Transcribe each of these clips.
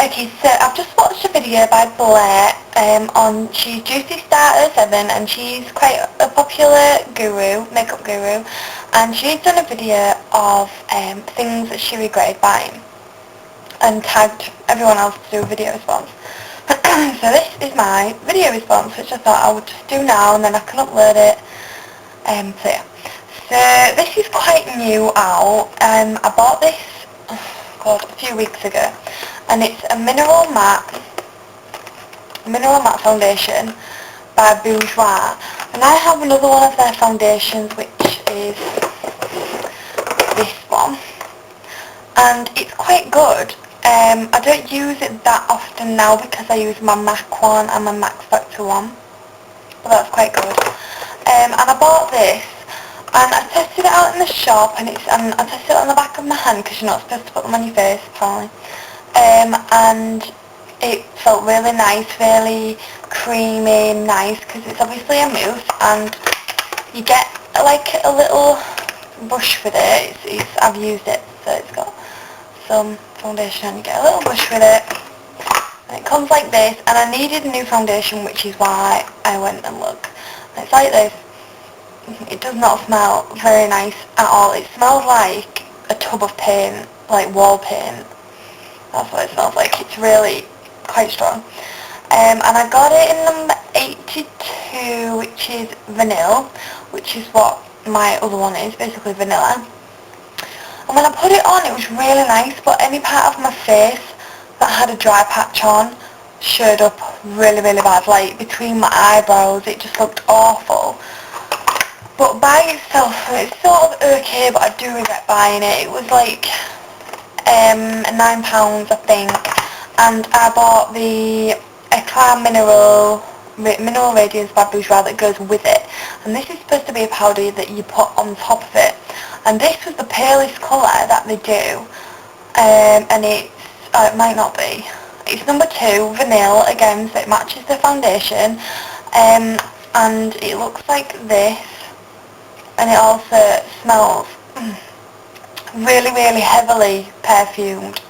Okay, so I've just watched a video by Blair on, she's Juicy Starter 7 and she's quite a popular guru, makeup guru, and she's done a video of things that she regretted buying and tagged everyone else to do a video response. So this is my video response, which I thought I would just do now and then I can upload it. So yeah. So this is quite new out. I bought this a few weeks ago, and it's a mineral matte foundation by Bourjois, and I have another one of their foundations, which is this one, and it's quite good. I don't use it that often now because I use my MAC one and my Max Factor one, but that's quite good. And I bought this, and I tested it out in the shop, and I tested it on the back of my hand because you're not supposed to put them on your face apparently. And it felt really nice, really creamy, nice, because it's obviously a mousse, and you get like a little brush with it. I've used it, so it's got some foundation, and you get a little brush with it, and it comes like this. And I needed a new foundation, which is why I went and looked. And it's like this. It does not smell very nice at all. It smells like a tub of paint, like wall paint. That's what it smells like. It's really quite strong. And I got it in number 82, which is vanilla, which is what my other one is, basically vanilla. And when I put it on, it was really nice, but any part of my face that had a dry patch on showed up really, really bad. Like between my eyebrows, it just looked awful. But by itself, it's sort of okay, but I do regret buying it. It was like £9, I think, and I bought the Eclat Mineral Radiance by Bourjois that goes with it, and this is supposed to be a powder that you put on top of it, and this was the palest colour that they do, and it might not be. It's number 2, vanilla, again, so it matches the foundation, and it looks like this. And it also smells really, really heavily perfumed,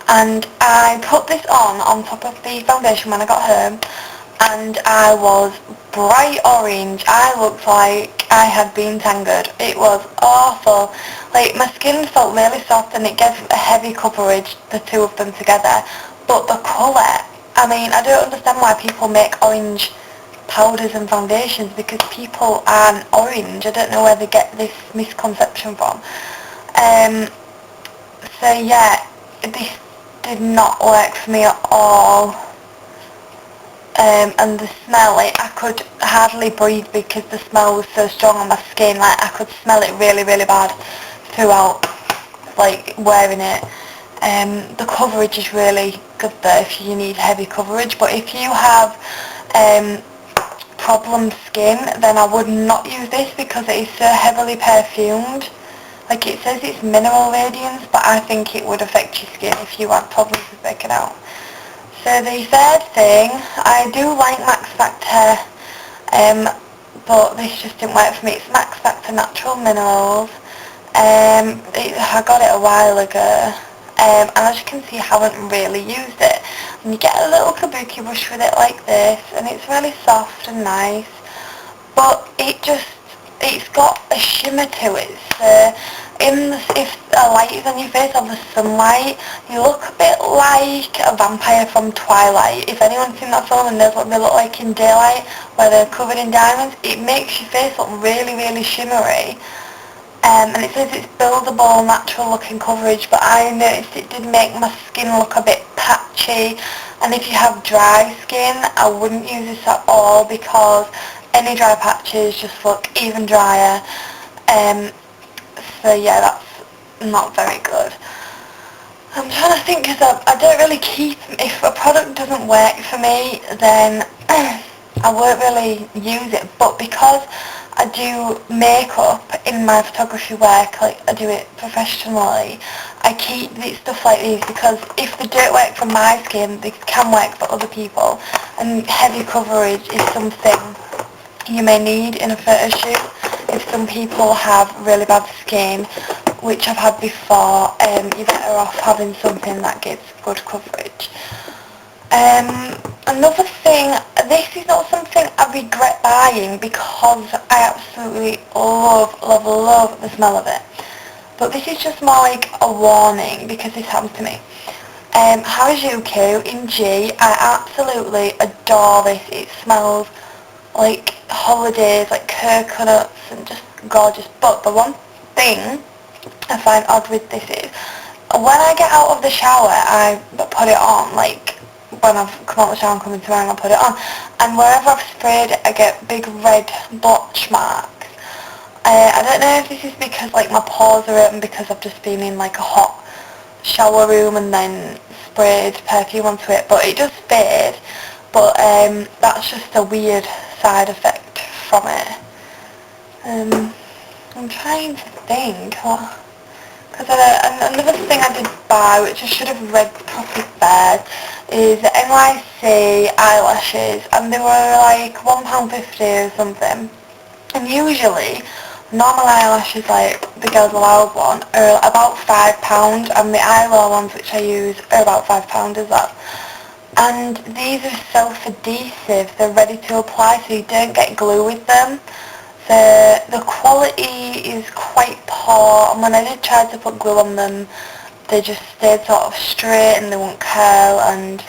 and I put this on top of the foundation when I got home, and I was bright orange. I looked like I had been tangled. It was awful. Like, my skin felt really soft, and it gave a heavy coverage, the two of them together, but the colour, I mean, I don't understand why people make orange powders and foundations, because people aren't orange. I don't know where they get this misconception from. So yeah, this did not work for me at all. And the smell, like, I could hardly breathe because the smell was so strong on my skin. Like, I could smell it really, really bad throughout, like, wearing it. The coverage is really good though if you need heavy coverage, but if you have problem skin, then I would not use this because it is so heavily perfumed. Like, it says it's mineral radiance, but I think it would affect your skin if you had problems with breaking out. So the third thing, I do like Max Factor, but this just didn't work for me. It's Max Factor Natural Minerals. I got it a while ago, and as you can see, I haven't really used it. And you get a little kabuki brush with it like this, and it's really soft and nice, but it's got a shimmer to it. So if a light is on your face or the sunlight, you look a bit like a vampire from Twilight. If anyone's seen that film and knows what they look like in daylight, where they're covered in diamonds, it makes your face look really, really shimmery. And it says it's buildable, natural looking coverage, but I noticed it did make my skin look a bit patchy, and if you have dry skin, I wouldn't use this at all because any dry patches just look even drier. So yeah, that's not very good. I'm trying to think, because I don't really keep, if a product doesn't work for me, then I won't really use it, but because I do makeup in my photography work, like I do it professionally, I keep stuff like these because if they don't work for my skin, they can work for other people, and heavy coverage is something you may need in a photo shoot if some people have really bad skin, which I've had before, you're better off having something that gives good coverage. Another thing, this is not something I regret buying because I absolutely love the smell of it. But this is just more like a warning because this happens to me. Harajuku in G, I absolutely adore this. It smells like holidays, like coconuts and just gorgeous. But the one thing I find odd with this is when I get out of the shower I put it on, like when I've come out of the shower and come into my room I put it on, and wherever I've sprayed it I get big red blotch marks. I don't know if this is because like my pores are open because I've just been in like a hot shower room and then sprayed perfume onto it, but it does fade. But that's just a weird side effect from it. I'm trying to think, because another thing I did buy, which I should have read properly first, is NYC eyelashes, and they were like £1.50 or something. And usually, normal eyelashes, like the Girls Aloud one, are about £5, and the Eyelaw ones, which I use, are about £5 as well. And these are self-adhesive, they're ready to apply, so you don't get glue with them. The quality is quite poor, and when I did try to put glue on them, they just stayed sort of straight and they wouldn't curl, and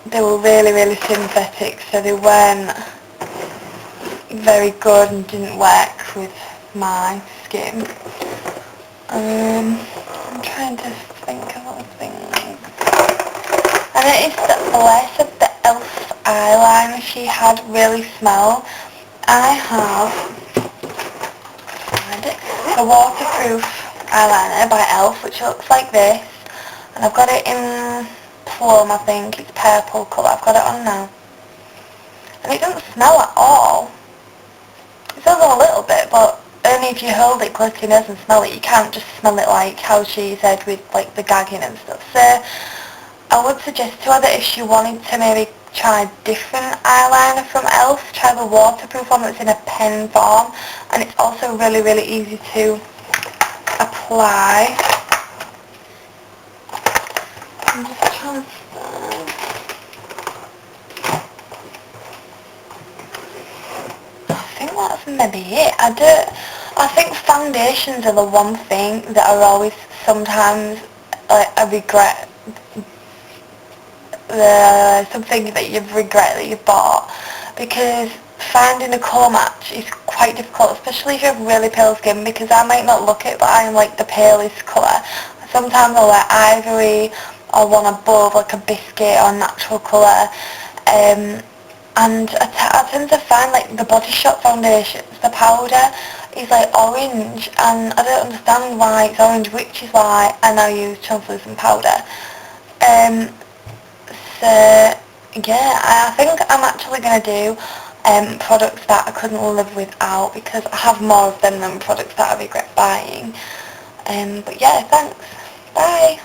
they were really synthetic, so they weren't very good and didn't work with my skin. I'm trying to think of other things. I noticed that less of the e.l.f. eyeliner she had really smell. I have the waterproof eyeliner by e.l.f. which looks like this, and I've got it in plum, I think, it's purple colour. I've got it on now. And it doesn't smell at all. It smells a little bit, but only if you hold it close to your nose and smell it. You can't just smell it like how she said with like the gagging and stuff. So I would suggest to her that if she wanted to maybe try different eyeliner from e.l.f., try the waterproof one that's in a pen form, and it's also really easy to apply. I'm just trying to I think that's maybe it. I think foundations are the one thing that are always sometimes like I regret, something that you regret that you bought, because finding a colour match is quite difficult, especially if you have really pale skin, because I might not look it but I'm like the palest colour. Sometimes I'll wear ivory or one above like a biscuit or natural colour, and I tend to find like the Body Shop foundations, the powder is like orange, and I don't understand why it's orange, which is why I now use translucent powder. So yeah, I think I'm actually going to do products that I couldn't live without, because I have more of them than products that I regret buying. But yeah, thanks. Bye.